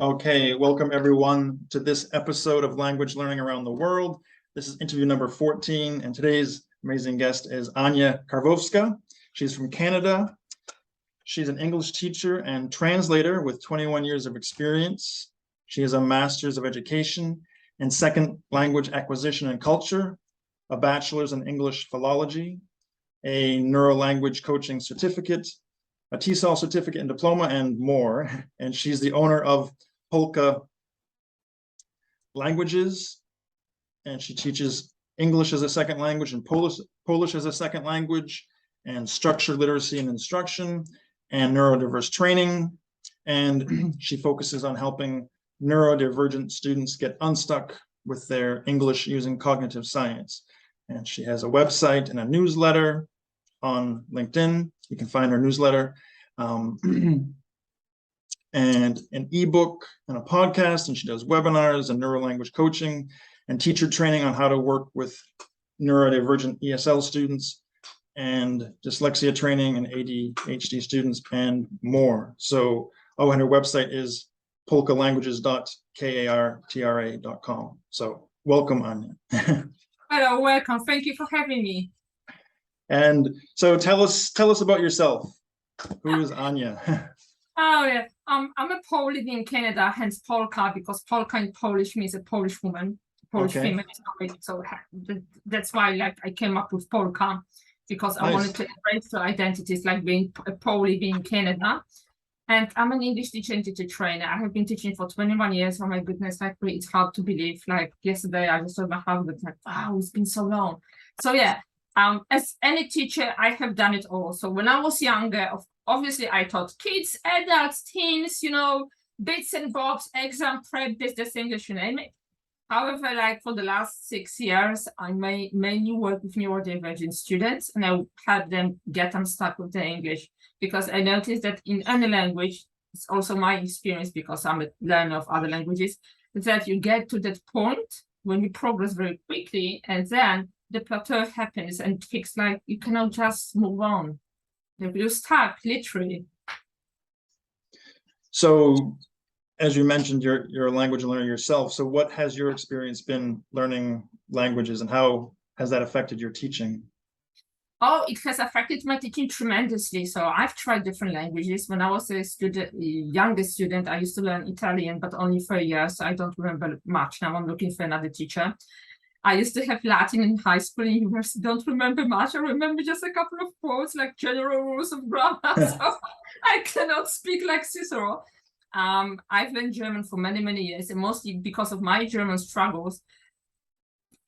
Okay, welcome everyone to this episode of Language Learning Around the World. This is interview number 14, and today's amazing guest is Anya Karwowska. She's from Canada. She's an English teacher and translator with 21 years of experience. She has a Master's of Education in Second Language Acquisition and Culture, a Bachelor's in English Philology, a Neuro-Language Coaching Certificate, a TESOL certificate and diploma, and more. And she's the owner of Polka Languages, and she teaches English as a second language and Polish as a second language, and structured literacy and instruction, and neurodiverse training. And she focuses on helping neurodivergent students get unstuck with their English using cognitive science. And she has a website and a newsletter on LinkedIn. You can find her newsletter, and an ebook and a podcast, and she does webinars and neuro-language coaching and teacher training on how to work with neurodivergent ESL students and dyslexia training and ADHD students and more. So, and her website is polkalanguages.kartra.com. So welcome, Anya. Hello, welcome. Thank you for having me. And so tell us about yourself. Who is Anya? Oh yeah, I'm a Pole living in Canada, hence Polka, because Polka in Polish means a Polish woman, Polish female. So that's why I came up with Polka, because I wanted to embrace the identities, like being a Pole living in Canada. And I'm an English teacher and teacher trainer. I have been teaching for 21 years. Oh my goodness, it's hard to believe. Like yesterday, I just told my husband, wow, it's been so long. So yeah. As any teacher, I have done it all. So when I was younger, obviously I taught kids, adults, teens, bits and bobs, exam prep, this English, you name it. However, for the last 6 years, I mainly work with neurodivergent students, and I had them get unstuck with their English, because I noticed that in any language, it's also my experience because I'm a learner of other languages, that you get to that point when you progress very quickly, and then the plateau happens, and it's like you cannot just move on. You're stuck, literally. So, as you mentioned, you're a language learner yourself. So what has your experience been learning languages, and how has that affected your teaching? Oh, it has affected my teaching tremendously. So I've tried different languages. When I was a younger student, I used to learn Italian, but only for a year, so I don't remember much. Now I'm looking for another teacher. I used to have Latin in high school and university. Don't remember much. I remember just a couple of quotes, like general rules of grammar. So I cannot speak like Cicero. I've learned German for many, many years, and mostly because of my German struggles.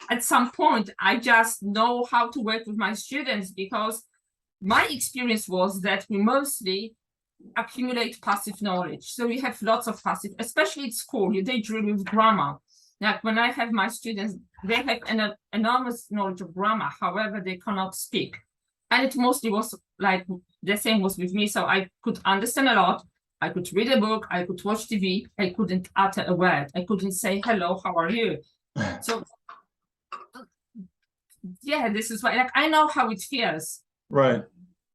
At some point, I just know how to work with my students, because my experience was that we mostly accumulate passive knowledge. So we have lots of passive, especially at school. They drill with grammar. Like when I have my students, they have an enormous knowledge of grammar, however, they cannot speak. And it mostly was like the same was with me. So I could understand a lot. I could read a book. I could watch TV. I couldn't utter a word. I couldn't say, hello, how are you? So, yeah, this is why, I know how it feels. Right.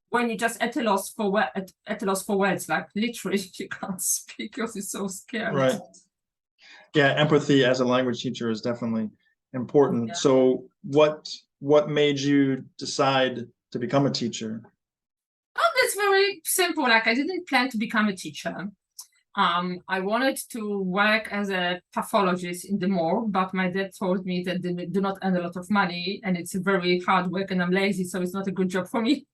When you're just at a loss for words, like literally you can't speak because it's so scary. Right. Yeah, empathy as a language teacher is definitely important. Yeah. So what made you decide to become a teacher? Oh, that's very simple. I didn't plan to become a teacher. I wanted to work as a pathologist in the morgue, but my dad told me that they do not earn a lot of money, and it's very hard work, and I'm lazy, so it's not a good job for me.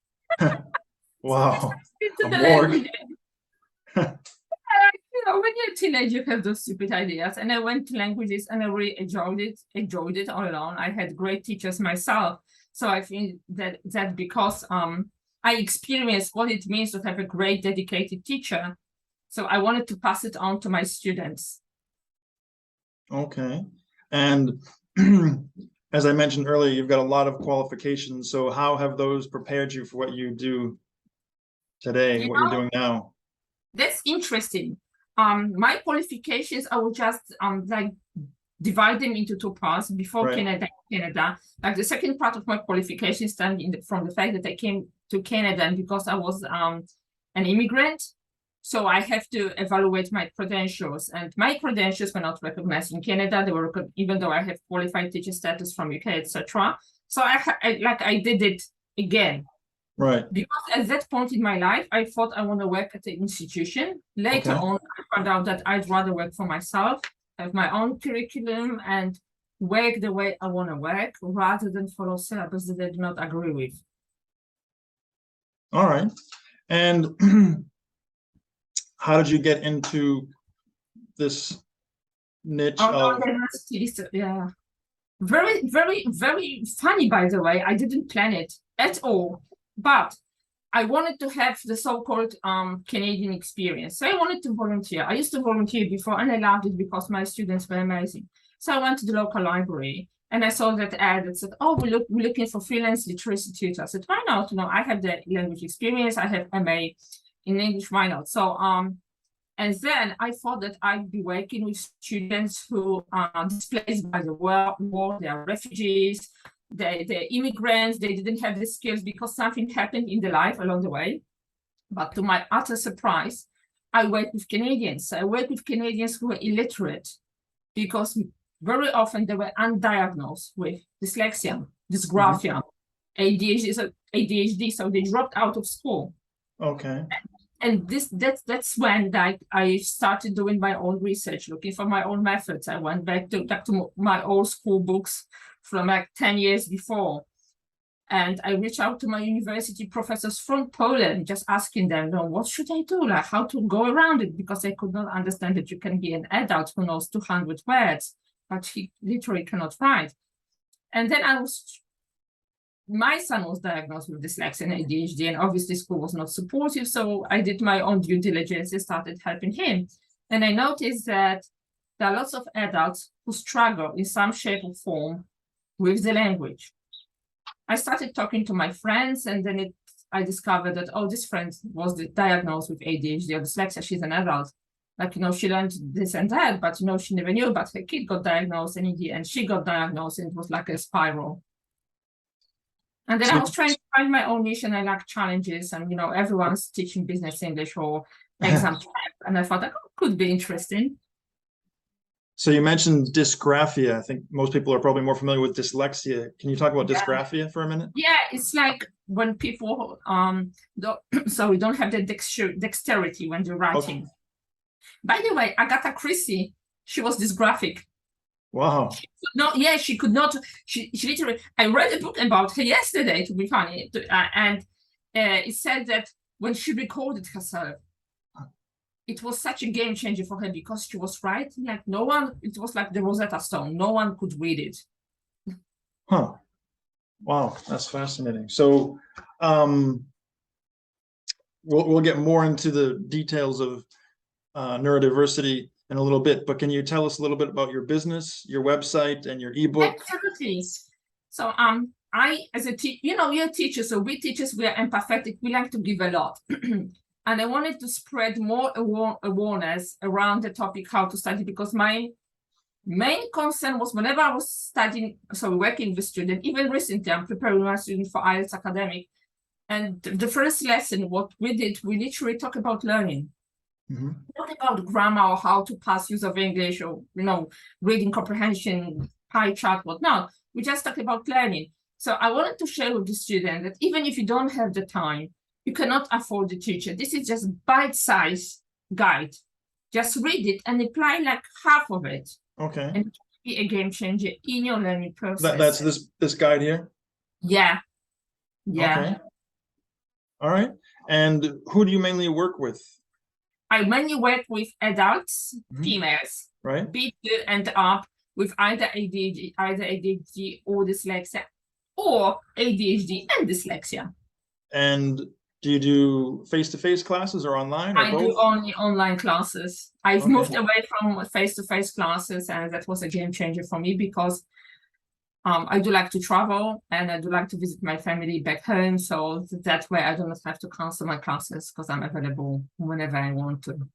Wow. So a morgue. When you're a teenager, you have those stupid ideas. And I went to languages, and I really enjoyed it all along. I had great teachers myself. So I think that because I experienced what it means to have a great dedicated teacher, so I wanted to pass it on to my students. Okay. And as I mentioned earlier, you've got a lot of qualifications. So how have those prepared you for what you do today, what you're doing now? That's interesting. My qualifications, I will just divide them into two parts. Before Canada, like the second part of my qualifications stemmed from the fact that I came to Canada, and because I was an immigrant, So I have to evaluate my credentials, and my credentials were not recognized in Canada. They were, even though I have qualified teacher status from UK, etc. So I did it again. Right. Because at that point in my life, I thought I want to work at the institution. Later on, I found out that I'd rather work for myself, have my own curriculum, and work the way I want to work, rather than follow syllabus that I do not agree with. All right. And how did you get into this niche of yeah, very, very, very funny, by the way. I didn't plan it at all, but I wanted to have the so-called Canadian experience. So I wanted to volunteer. I used to volunteer before, and I loved it because my students were amazing. So I went to the local library, and I saw that ad that said, "Oh, we're looking for freelance literacy tutors." I said, "Why not? You know, I have the language experience. I have MA in English. Why not?" So and then I thought that I'd be working with students who are displaced by the war. They are refugees, they're immigrants. They didn't have the skills because something happened in their life along the way. But to my utter surprise, I work with Canadians. I work with Canadians who are illiterate because very often they were undiagnosed with dyslexia, dysgraphia, ADHD, so they dropped out of school. Okay. And that's when I started doing my own research, looking for my own methods. I went back to my old school books from like 10 years before. And I reached out to my university professors from Poland, just asking them, what should I do? Like how to go around it? Because I could not understand that you can be an adult who knows 200 words, but he literally cannot write. And then my son was diagnosed with dyslexia and ADHD, and obviously school was not supportive. So I did my own due diligence and started helping him. And I noticed that there are lots of adults who struggle in some shape or form with the language. I started talking to my friends, and then I discovered that, this friend was diagnosed with ADHD or dyslexia. She's an adult. Like, she learned this and that, but, she never knew. But her kid got diagnosed, and she got diagnosed, and it was like a spiral. And then I was trying to find my own niche, and I like challenges, and everyone's teaching business English or exam prep, and I thought that could be interesting. So you mentioned dysgraphia. I think most people are probably more familiar with dyslexia. Can you talk about dysgraphia for a minute? Yeah, it's like when people don't have the dexterity when they're writing. Okay. By the way, Agatha Christie, she was dysgraphic. Wow. She could not. She literally. I read a book about her yesterday, to be funny, and it said that when she recorded herself, it was such a game changer for her because she was writing like no one. It was like the Rosetta Stone. No one could read it. Huh. Wow, that's fascinating. So, we'll get more into the details of neurodiversity in a little bit, but can you tell us a little bit about your business, your website, and your ebook? Absolutely. So I, as a teacher, you're a teacher, so we teachers, we are empathetic. We like to give a lot. And I wanted to spread more awareness around the topic how to study, because my main concern was whenever I was studying, so working with students, even recently, I'm preparing my students for IELTS academic. And the first lesson, what we did, we literally talk about learning. Mm-hmm. Not about grammar or how to pass use of English or, reading comprehension, pie chart, whatnot. We just talked about learning. So I wanted to share with the student that even if you don't have the time, you cannot afford a teacher. This is just bite-sized guide. Just read it and apply like half of it. Okay. And it will be a game changer in your learning process. That's this guide here? Yeah. Yeah. Okay. All right. And who do you mainly work with? I mainly work with adults, females, right, B2 and up, with either ADHD or dyslexia, or ADHD and dyslexia. And do you do face-to-face classes or online? Or I do only online classes. I've moved away from face-to-face classes, and that was a game changer for me because I do like to travel, and I do like to visit my family back home. So that way I do not have to cancel my classes because I'm available whenever I want to.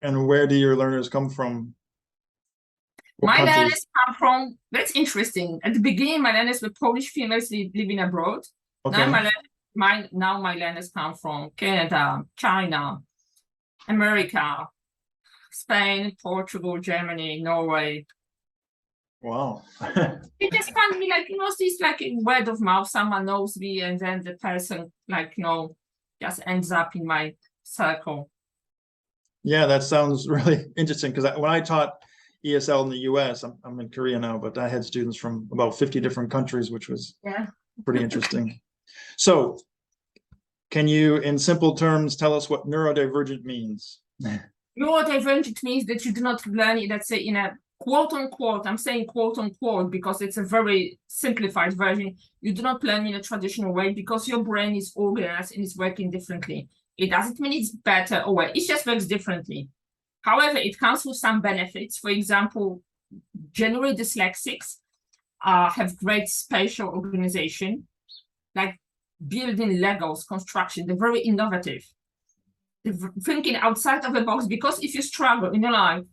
And where do your learners come from? My learners come from, that's interesting. At the beginning, my learners were Polish females living abroad. Okay. Now my learners come from Canada, China, America, Spain, Portugal, Germany, Norway. Wow. It just find me like, it's like a word of mouth. Someone knows me, and then the person, like, just ends up in my circle. Yeah, that sounds really interesting, because when I taught ESL in the US, I'm in Korea now, but I had students from about 50 different countries, which was pretty interesting. So can you, in simple terms, tell us what neurodivergent means? Neurodivergent means that you do not learn it, let's say, in a quote unquote, I'm saying quote unquote because it's a very simplified version. You do not learn in a traditional way because your brain is organized and is working differently. It doesn't mean it's better or worse, it just works differently. However, it comes with some benefits. For example, generally dyslexics have great spatial organization, like building Legos, construction. They're very innovative. They're thinking outside of the box, because if you struggle in your life,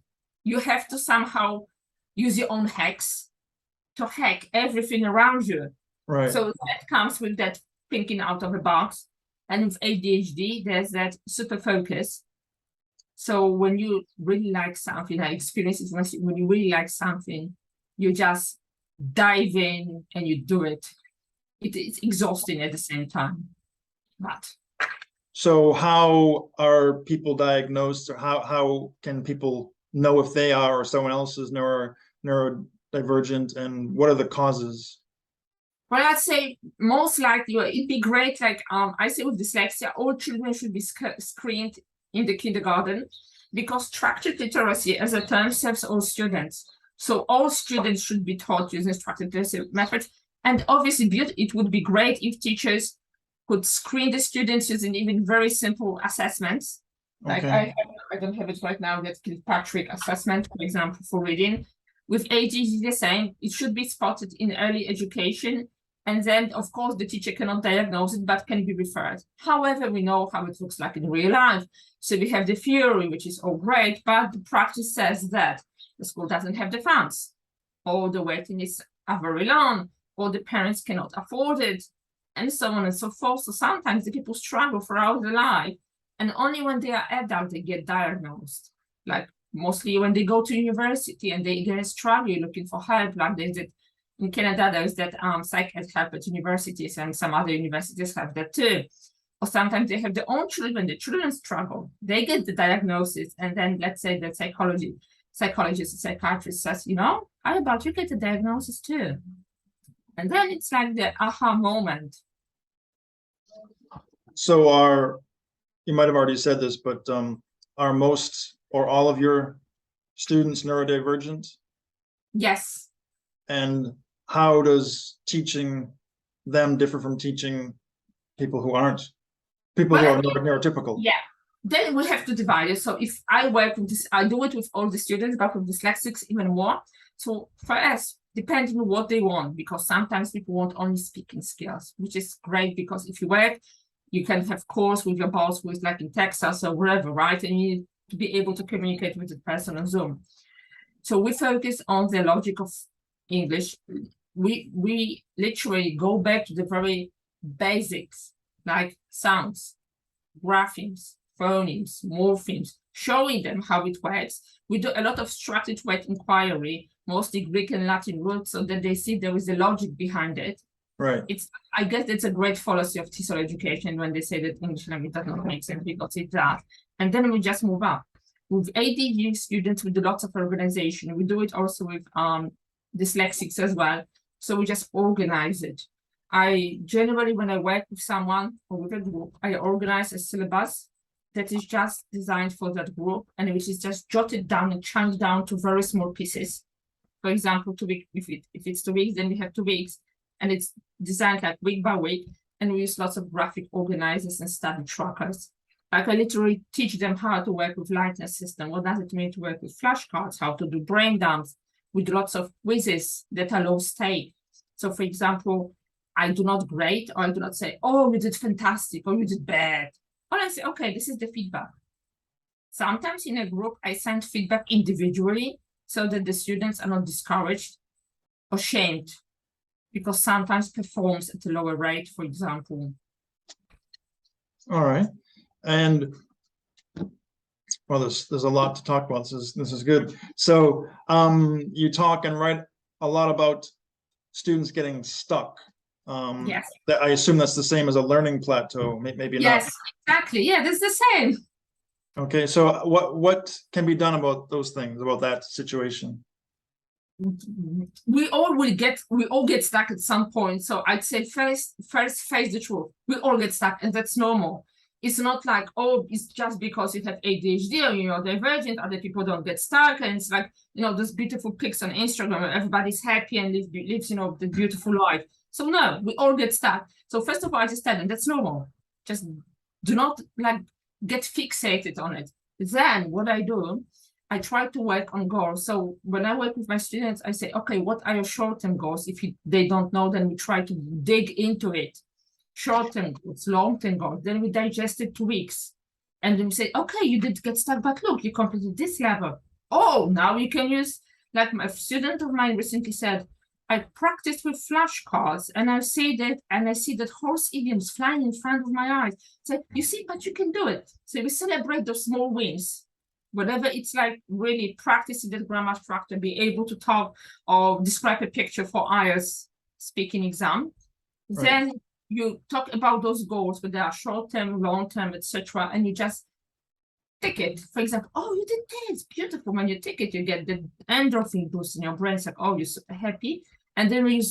you have to somehow use your own hacks to hack everything around you. Right. So that comes with that thinking out of the box. And with ADHD, there's that super focus. So when you really like something, I experience it when you really like something, you just dive in and you do it. It's exhausting at the same time. But so how are people diagnosed, or how can people know if they are or someone else is neurodivergent, and what are the causes? well, I'd say most likely it'd be great. Like I say with dyslexia, all children should be screened in the kindergarten, because structured literacy as a term serves all students. So all students should be taught using structured literacy methods. And obviously, it would be great if teachers could screen the students using even very simple assessments. Like I don't have it right now, that Kilpatrick assessment, for example, for reading. With ADHD, the same. It should be spotted in early education. And then, of course, the teacher cannot diagnose it, but can be referred. However, we know how it looks like in real life. So we have the theory, which is all great, but the practice says that the school doesn't have the funds, or the waiting lists are very long, or the parents cannot afford it, and so on and so forth. So sometimes the people struggle throughout their life, and only when they are adult, they get diagnosed. Like mostly when they go to university and they struggle looking for help, like there's that in Canada, there's that psych ed help at universities, and some other universities have that too. Or sometimes they have their own children, the children struggle, they get the diagnosis, and then let's say the psychologist or psychiatrist says, how about you get the diagnosis too? And then it's like the aha moment. So you might have already said this, but are most or all of your students neurodivergent? Yes. And how does teaching them differ from teaching people who aren't, who are neurotypical? Yeah, then we have to divide it. So if I work with this, I do it with all the students, but with dyslexics even more. So for us, depending on what they want, because sometimes people want only speaking skills, which is great, because if you work, you can have course with your boss who is like in Texas or wherever, right? And you need to be able to communicate with the person on Zoom. So we focus on the logic of English. We literally go back to the very basics, like sounds, graphemes, phonemes, morphemes, showing them how it works. We do a lot of structured word inquiry, mostly Greek and Latin roots, so that they see there is a logic behind it. Right. I guess it's a great fallacy of TESOL education when they say that English language does not make sense, because it does. And then we just move up. With ADD students, we do lots of organization. We do it also with dyslexics as well. So we just organize it. I generally, when I work with someone or with a group, I organize a syllabus that is just designed for that group, and which is just jotted down and chunked down to very small pieces. For example, 2 weeks, if it's 2 weeks, then we have 2 weeks, and it's designed like week by week, and we use lots of graphic organizers and study trackers. Like I literally teach them how to work with lightness system. What does it mean to work with flashcards? How to do brain dumps with lots of quizzes that are low stake. So for example, I do not grade, or I do not say, oh, you did fantastic, or you did bad. Or I say, okay, this is the feedback. Sometimes in a group, I send feedback individually so that the students are not discouraged or shamed, because sometimes performs at a lower rate, for example. All right. And Well, there's a lot to talk about. This is good. So you talk and write a lot about students getting stuck. Yes. I assume that's the same as a learning plateau, maybe not. Yes, exactly. Yeah, that's the same. Okay, so what can be done about those things, about that situation? We all get stuck at some point. So I'd say first face the truth. We all get stuck, and that's normal. It's not like, oh, it's just because you have ADHD or you're divergent, other people don't get stuck. And it's like, those beautiful pics on Instagram where everybody's happy and lives, the beautiful life. So no, we all get stuck. So first of all, I just tell them that's normal. Just do not get fixated on it. Then what I do, I try to work on goals. So when I work with my students, I say, okay, what are your short-term goals? If they don't know, then we try to dig into it. Short-term goals, long-term goals. Then we digest it 2 weeks. And then we say, okay, you did get stuck, but look, you completed this level. Oh, now you can use, like a student of mine recently said, I practiced with flashcards and I see that horse idioms flying in front of my eyes. So you see, but you can do it. So we celebrate those small wins. Whatever it's like, really practicing the grammar structure, be able to talk or describe a picture for IELTS speaking exam. Right. Then you talk about those goals, whether they are short-term, long-term, etc., and you just tick it. For example, oh, you did this, beautiful. When you tick it, you get the endorphin boost in your brain. It's like, oh, you're so happy. And then when you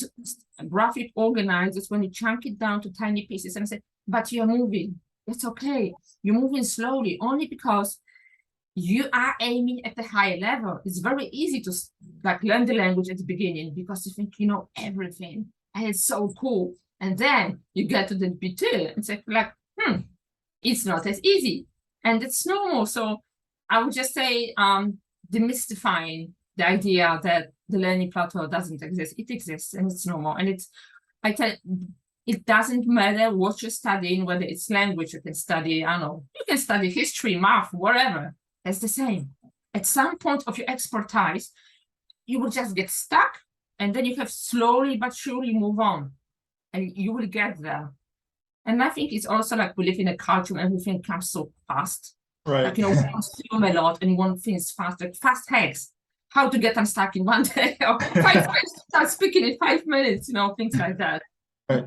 graphic organize, it's when you chunk it down to tiny pieces and say, but you're moving. It's okay. You're moving slowly, only because you are aiming at the higher level. It's very easy to learn the language at the beginning because you think you know everything and it's so cool. And then you get to the B2 and say it's not as easy. And it's normal. So I would just say demystifying the idea that the learning plateau doesn't exist. It exists and it's normal. And it doesn't matter what you're studying, whether it's language you can study, I don't know, you can study history, math, whatever. It's the same. At some point of your expertise, you will just get stuck and then you have slowly but surely move on and you will get there. And I think it's also like we live in a culture where everything comes so fast. Right. Like, we consume a lot and one thing is fast, like fast hacks. How to get unstuck in 1 day or 5 minutes, start speaking in 5 minutes, things like that. Right.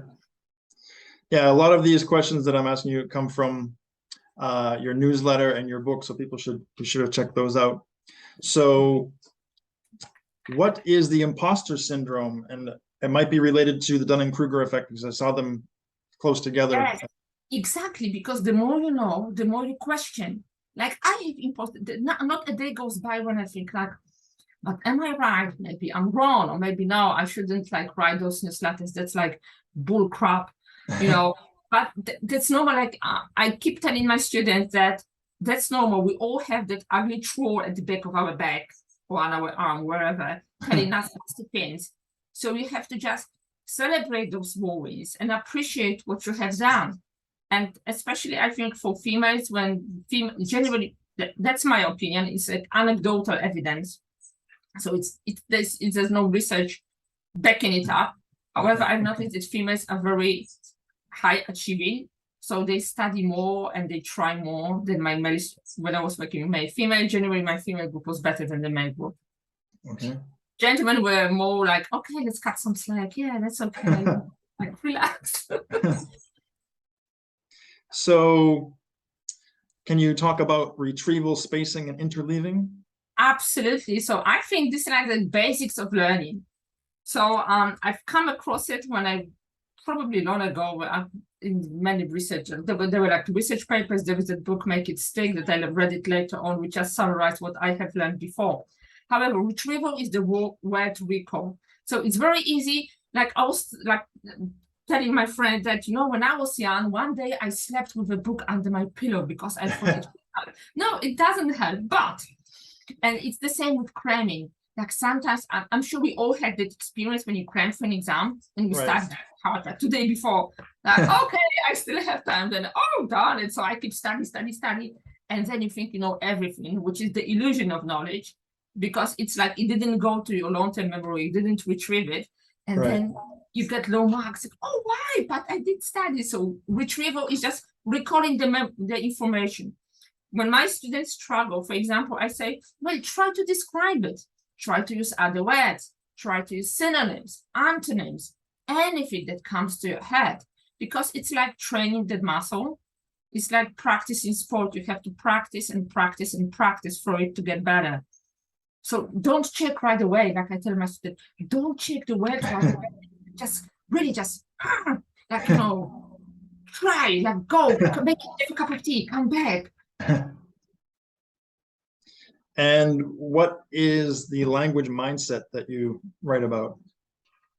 Yeah, a lot of these questions that I'm asking you come from your newsletter and your book, so people should be sure to check those out. So what is the imposter syndrome? And it might be related to the Dunning-Kruger effect because I saw them close together. Yes, exactly, because the more you know, the more you question. Like I have imposter, not a day goes by when I think like, but am I right? Maybe I'm wrong, or maybe no, I shouldn't write those newsletters. That's like bull crap, But that's normal. Like I keep telling my students that that's normal. We all have that ugly troll at the back of our back or on our arm, wherever, telling us nasty things. So you have to just celebrate those small wins and appreciate what you have done. And especially, I think for females, when generally, that's my opinion, it's like anecdotal evidence. So there's no research backing it up. However, I've noticed that females are very high achieving, so they study more and they try more than my male. When I was working with my female, generally my female group was better than the male group. Okay. Gentlemen were more like, okay, let's cut some slack. Yeah, that's okay. Relax. So can you talk about retrieval, spacing, and interleaving? Absolutely. So I think this is like the basics of learning. So I've come across it when I probably long ago in many research. There were like research papers. There was a book, Make It Stick, that I read it later on, which just summarized what I have learned before. However, retrieval is the word to recall. So it's very easy. Like I was telling my friend that, when I was young, one day I slept with a book under my pillow because I thought it would help. No, it doesn't help, and it's the same with cramming. Like sometimes, I'm sure we all had that experience when you cram for an exam and you start hard, like today before. Like, okay, I still have time. Then, oh, darn it. So I keep studying. And then you think you know everything, which is the illusion of knowledge, because it's like it didn't go to your long-term memory. You didn't retrieve it. And then you get low marks. Like, oh, why? But I did study. So retrieval is just recalling the information. when my students struggle, for example, I say, well, try to describe it. Try to use other words. Try to use synonyms, antonyms, anything that comes to your head, because it's like training the muscle. It's like practicing sport. You have to practice and practice and practice for it to get better. So don't check right away. Like I tell my students, don't check the words right away. Just really just like, you know, try, like go, make a cup of tea, come back. And what is the language mindset that you write about?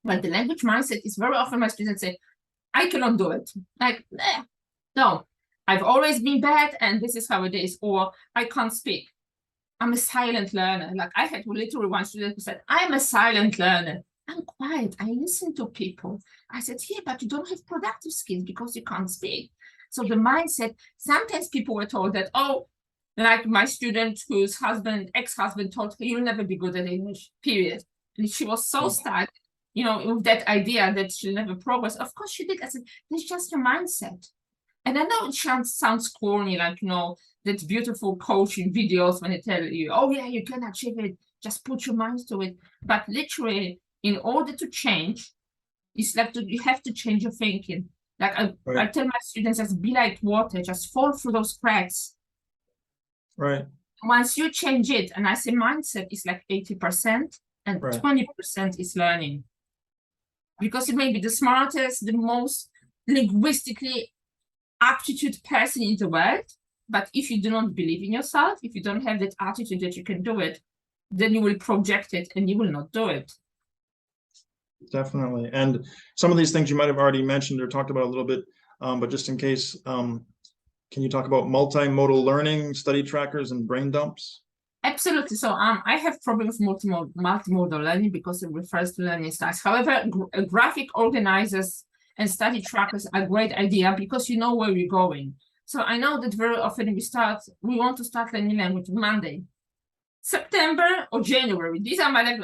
Well, the language mindset is very often my students say, I cannot do it. Like, no, I've always been bad and this is how it is. Or I can't speak. I'm a silent learner. Like I had literally one student who said, I'm a silent learner. I'm quiet. I listen to people. I said, yeah, but you don't have productive skills because you can't speak. So the mindset, sometimes people were told that, oh, like my student whose ex-husband told her, you'll never be good at English, period. And she was so stuck, you know, with that idea that she'll never progress. Of course she did. I said, it's just your mindset. And I know it sounds corny, like, you know, that beautiful coaching videos when they tell you, oh yeah, you can achieve it, just put your mind to it. But literally, in order to change, it's like you have to change your thinking. Like I tell my students, just be like water, just fall through those cracks. Right. Once you change it, and I say mindset is like 80% and 20% is learning. Because you may be the smartest, the most linguistically aptitude person in the world, but if you do not believe in yourself, if you don't have that attitude that you can do it, then you will project it and you will not do it. Definitely. And some of these things you might have already mentioned or talked about a little bit, but just in case, can you talk about multimodal learning, study trackers, and brain dumps? Absolutely. So I have problems with multimodal learning because it refers to learning styles. However, graphic organizers and study trackers are a great idea because you know where you're going. So I know that very often we want to start learning language Monday, September or January. These are my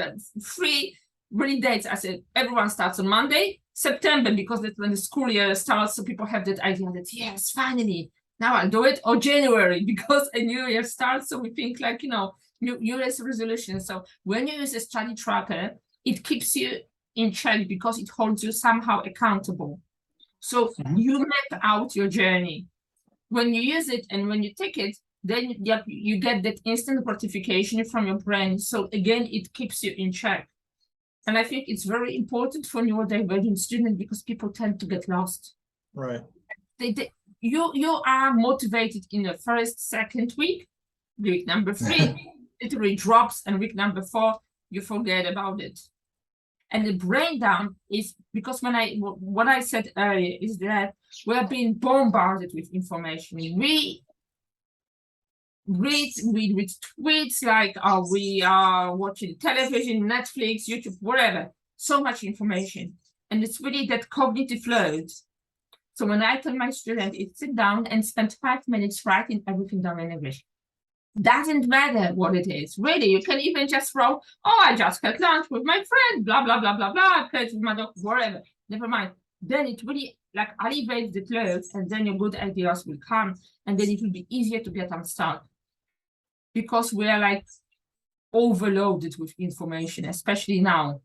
three really dates. I said everyone starts on Monday, September, because that's when the school year starts. So people have that idea that, yes, finally, now I'll do it, or January, because a new year starts. So we think like, you know, New Year's resolution. So when you use a study tracker, it keeps you in check because it holds you somehow accountable. So you map out your journey. When you use it and when you take it, then you get that instant gratification from your brain. So again, it keeps you in check. And I think it's very important for neurodivergent students because people tend to get lost. Right. You are motivated in the first, second week number 3, it really drops, and week number 4, you forget about it. And the brain dump is because what I said earlier is that we're being bombarded with information. We read tweets like we are watching television, Netflix, YouTube, whatever. So much information. And it's really that cognitive load. So when I tell my student, sit down and spend 5 minutes writing everything down in English. Doesn't matter what it is. Really, you can even just write, oh, I just had lunch with my friend, blah, blah, blah, blah, blah. I played with my dog, whatever. Never mind. Then it really like alleviates the load, and then your good ideas will come, and then it will be easier to get unstuck. Because we are like overloaded with information, especially now.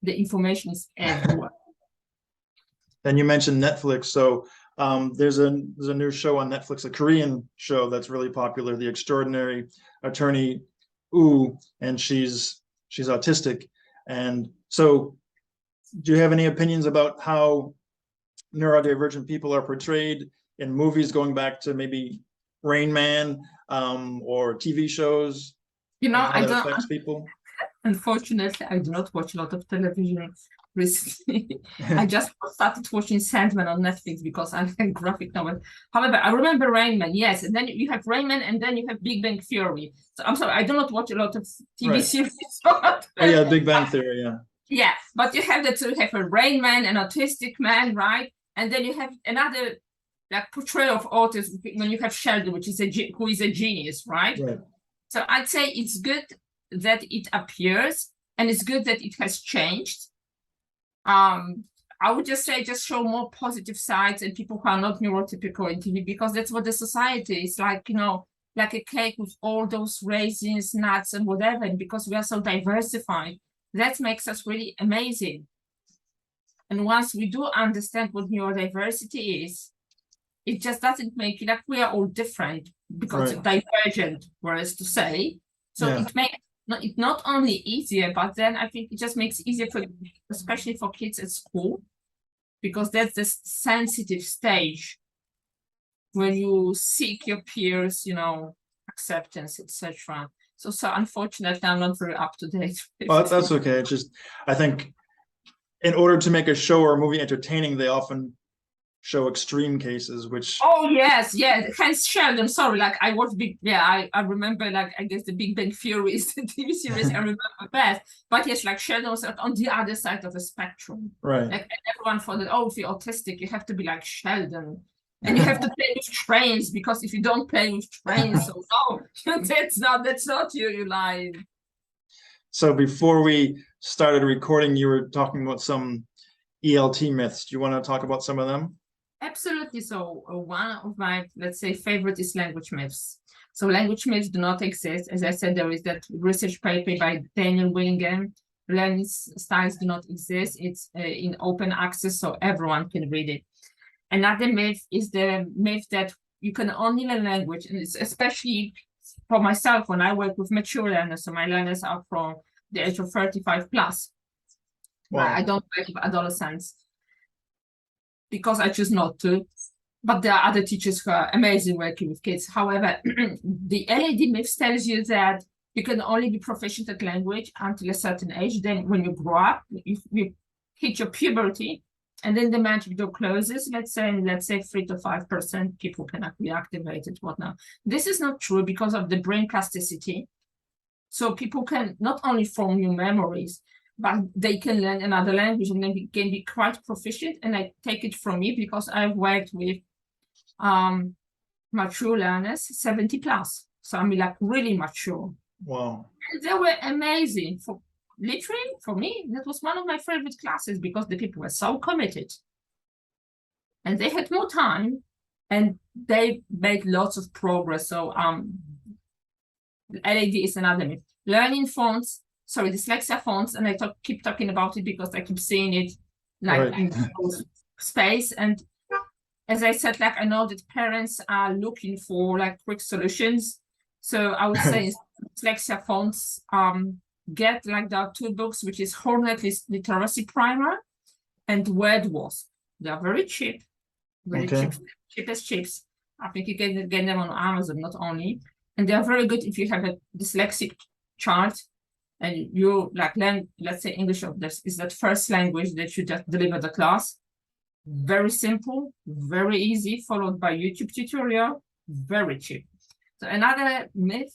The information is everywhere. And you mentioned Netflix. So there's a new show on Netflix, a Korean show that's really popular, The Extraordinary Attorney Woo, and she's autistic. And so do you have any opinions about how neurodivergent people are portrayed in movies, going back to maybe Rain Man or TV shows? You know, how that affects people? Unfortunately, I do not watch a lot of television recently. I just started watching Sandman on Netflix because I like graphic novel. However, I remember Rain Man, yes, and then you have Rain Man, and then you have Big Bang Theory. So I'm sorry, I do not watch a lot of TV series. Oh yeah, Big Bang Theory, yeah. Yeah, but you have that, you have a Rain Man, an autistic man, right? And then you have another like portrayal of autism when you have Sheldon, which is who is a genius, right? So I'd say it's good that it appears, and it's good that it has changed. I would just say just show more positive sides and people who are not neurotypical in TV, because that's what the society is like, you know, like a cake with all those raisins, nuts, and whatever. And because we are so diversified, that makes us really amazing. And once we do understand what neurodiversity is, it just doesn't make it like we are all different because it's divergent, whereas to say. So it makes it not only easier, but then I think it just makes it easier for, especially for kids at school, because that's the sensitive stage when you seek your peers, you know, acceptance, etc. So unfortunately, I'm not very up to date. Well, that's okay. It's just, I think in order to make a show or a movie entertaining, they often show extreme cases, which yes, hence Sheldon. Sorry, like I watched I remember, like, I guess the Big Bang Theory is the TV series I remember best. But yes, like Sheldon was on the other side of the spectrum. Like everyone thought that, oh, if you're autistic, you have to be like Sheldon. And you have to play with trains, because if you don't play with trains, so no, that's not your line. So before we started recording, you were talking about some ELT myths. Do you want to talk about some of them? Absolutely. So one of my, let's say, favorite is language myths. So language myths do not exist. As I said, there is that research paper by Daniel Willingham. Learning styles do not exist. It's in open access, so everyone can read it. Another myth is the myth that you can only learn language, and it's especially for myself when I work with mature learners. So my learners are from the age of 35 plus. Wow. I don't work with adolescents because I choose not to, but there are other teachers who are amazing working with kids. However, the LAD myth tells you that you can only be proficient at language until a certain age. Then when you grow up, you hit your puberty, and then the magic door closes. Let's say 3 to 5% people cannot be activated, whatnot. This is not true because of the brain plasticity. So people can not only form new memories, but they can learn another language, and they can be quite proficient. And I take it from me because I've worked with mature learners, 70 plus. So I'm like really mature. Wow. And they were amazing. Literally, for me, that was one of my favorite classes because the people were so committed. And they had more time, and they made lots of progress. So LAD is another myth. Learning fonts, dyslexia fonts, and I keep talking about it because I keep seeing it like in space. And as I said, like I know that parents are looking for like quick solutions. So I would say dyslexia fonts, get like there are 2 books, which is Hornet Literacy Primer and Word Wasp. They are very cheap, cheap as chips. I think you can get them on Amazon, not only. And they are very good if you have a dyslexic child and you like learn, let's say English is that first language that you just deliver the class. Very simple, very easy, followed by YouTube tutorial, very cheap. So another myth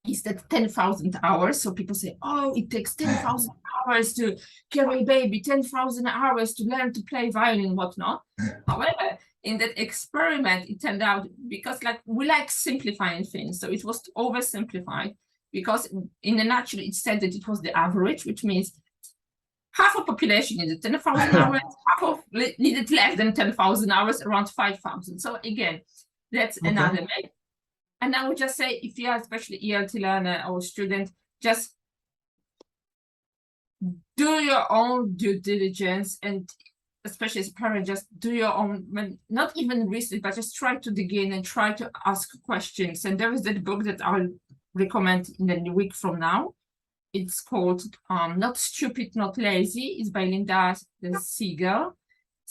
is that 10,000 hours. So people say, oh, it takes 10,000 hours to carry a baby, 10,000 hours to learn to play violin, whatnot. However, in that experiment, it turned out, because like we like simplifying things, so it was oversimplified, because in a nutshell, it said that it was the average, which means half of population needed 10,000 hours, half of needed less than 10,000 hours, around 5,000. So again, that's another myth. And I would just say, if you are especially ELT learner or student, just do your own due diligence, and especially as a parent, just do your own, not even research, but just try to dig in and try to ask questions. And there is that book that I'll recommend in a week from now. It's called Not Stupid, Not Lazy. It's by Linda Siegel.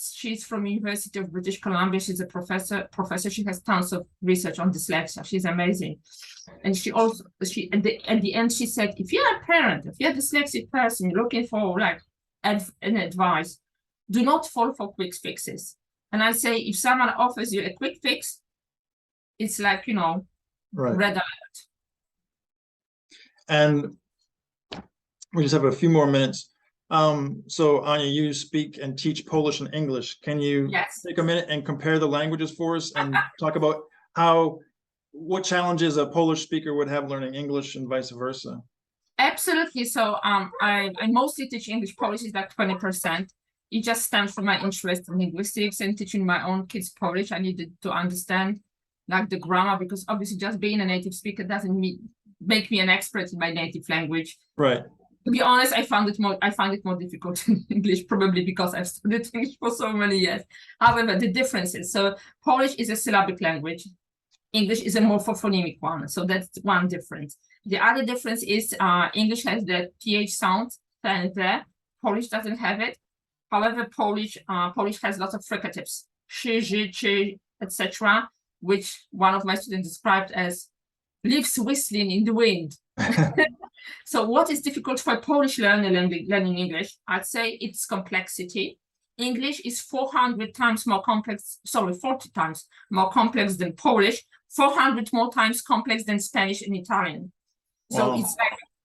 She's from University of British Columbia. She's a professor. She has tons of research on dyslexia. She's amazing. And she at the end, she said, if you're a parent, if you're a dyslexic person looking for like an advice, do not fall for quick fixes. And I say, if someone offers you a quick fix, it's like, red alert. And we just have a few more minutes. So Anya, you speak and teach Polish and English. Can you take a minute and compare the languages for us and talk about what challenges a Polish speaker would have learning English and vice versa? Absolutely. So I mostly teach English. Polish is like 20%. It just stems from my interest in linguistics and teaching my own kids Polish. I needed to understand like the grammar, because obviously just being a native speaker doesn't make me an expert in my native language. Right. To be honest, I find it more difficult in English, probably because I've studied English for so many years. However, the differences. So Polish is a syllabic language. English is a morphophonemic one. So that's one difference. The other difference is English has the PH sound there. Polish doesn't have it. However, Polish has lots of fricatives, sh, ch, etc., which one of my students described as leaves whistling in the wind. So what is difficult for a Polish learner learning English? I'd say it's complexity. English is 400 times more complex, 40 times more complex than Polish, 400 more times complex than Spanish and Italian. So wow.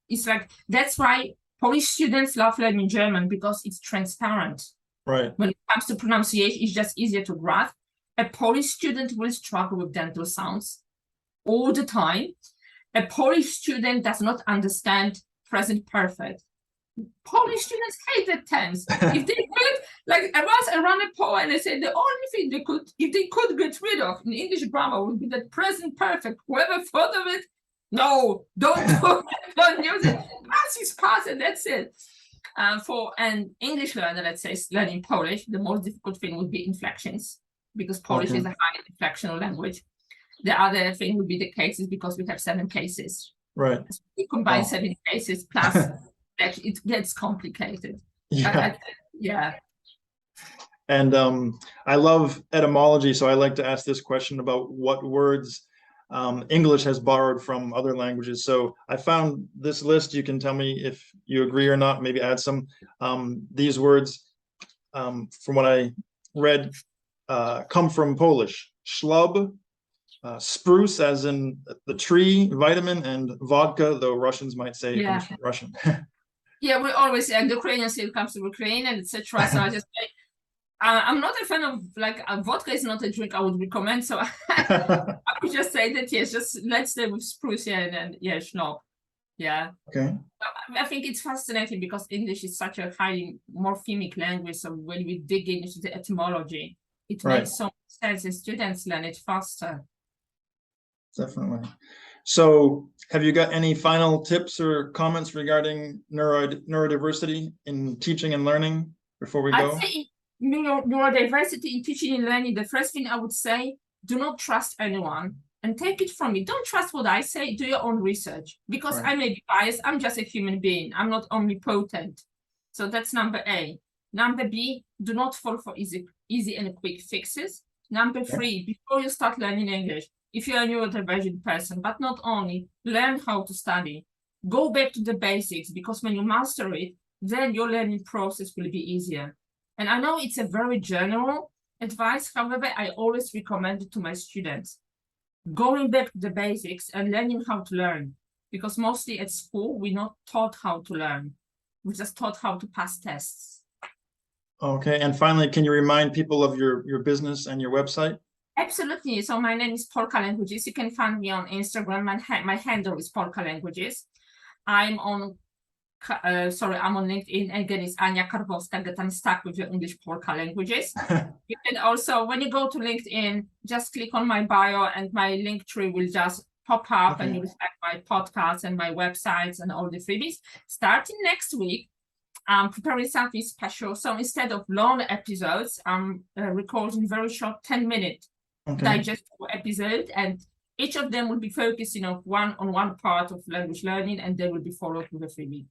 It's like that's why Polish students love learning German, because it's transparent. Right. When it comes to pronunciation, it's just easier to grasp. A Polish student will struggle with dental sounds all the time. A Polish student does not understand present perfect. Polish students hate that tense. If they could, like once I ran a poem and I said the only thing if they could get rid of in English grammar would be that present perfect. Whoever thought of it, no, don't do it, don't use it. Past is past, and that's it. For an English learner, let's say, learning Polish, the most difficult thing would be inflections, because Polish is a highly inflectional language. The other thing would be the cases, because we have 7 cases. Right. So we combine 7 cases plus it gets complicated. Yeah. Yeah. And I love etymology, so I like to ask this question about what words English has borrowed from other languages. So I found this list. You can tell me if you agree or not, maybe add some. These words, from what I read, come from Polish. Schlub, spruce as in the tree, vitamin, and vodka, though Russians might say it comes from Russian. Yeah, we always say Ukrainian still comes to Ukraine and etc. So I just say, I'm not a fan of vodka is not a drink I would recommend. So I would just say that yes, just let's stay with spruce, and then schnob. Yeah. Okay. I think it's fascinating because English is such a highly morphemic language. So when we dig into the etymology, it makes so much sense, and students learn it faster. Definitely. So have you got any final tips or comments regarding neurodiversity in teaching and learning before we go? I'd say neurodiversity in teaching and learning, the first thing I would say, do not trust anyone, and take it from me. Don't trust what I say, do your own research, because I may be biased. I'm just a human being. I'm not omnipotent. So that's number A. Number B, do not fall for easy and quick fixes. Number 3, before you start learning English, if you're a neurodivergent person, but not only, learn how to study. Go back to the basics, because when you master it, then your learning process will be easier. And I know it's a very general advice. However, I always recommend it to my students. Going back to the basics and learning how to learn, because mostly at school, we're not taught how to learn. We're just taught how to pass tests. Okay. And finally, can you remind people of your business and your website? Absolutely. So my name is Polka Languages. You can find me on Instagram. My handle is Polka Languages. I'm on LinkedIn. Again, it's Ania Karwowska. Get unstuck with your English Polka Languages. You can also, when you go to LinkedIn, just click on my bio, and my link tree will just pop up, and you'll have my podcasts and my websites and all the freebies. Starting next week, I'm preparing something special. So instead of long episodes, I'm recording very short 10-minute digestible episode, and each of them will be focusing on one part of language learning, and they will be followed with a freebie.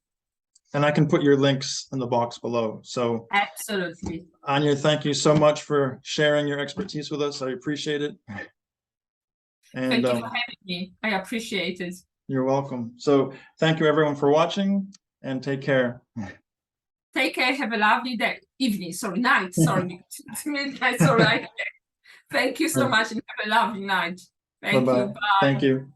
And I can put your links in the box below. So absolutely. Anya, thank you so much for sharing your expertise with us. I appreciate it. And thank you for having me. I appreciate it. You're welcome. So thank you everyone for watching, and take care. Take care. Have a lovely day. Night. Sorry. It's midnight. Sorry. Thank you so much, and have a lovely night. Thank you. Bye. Thank you.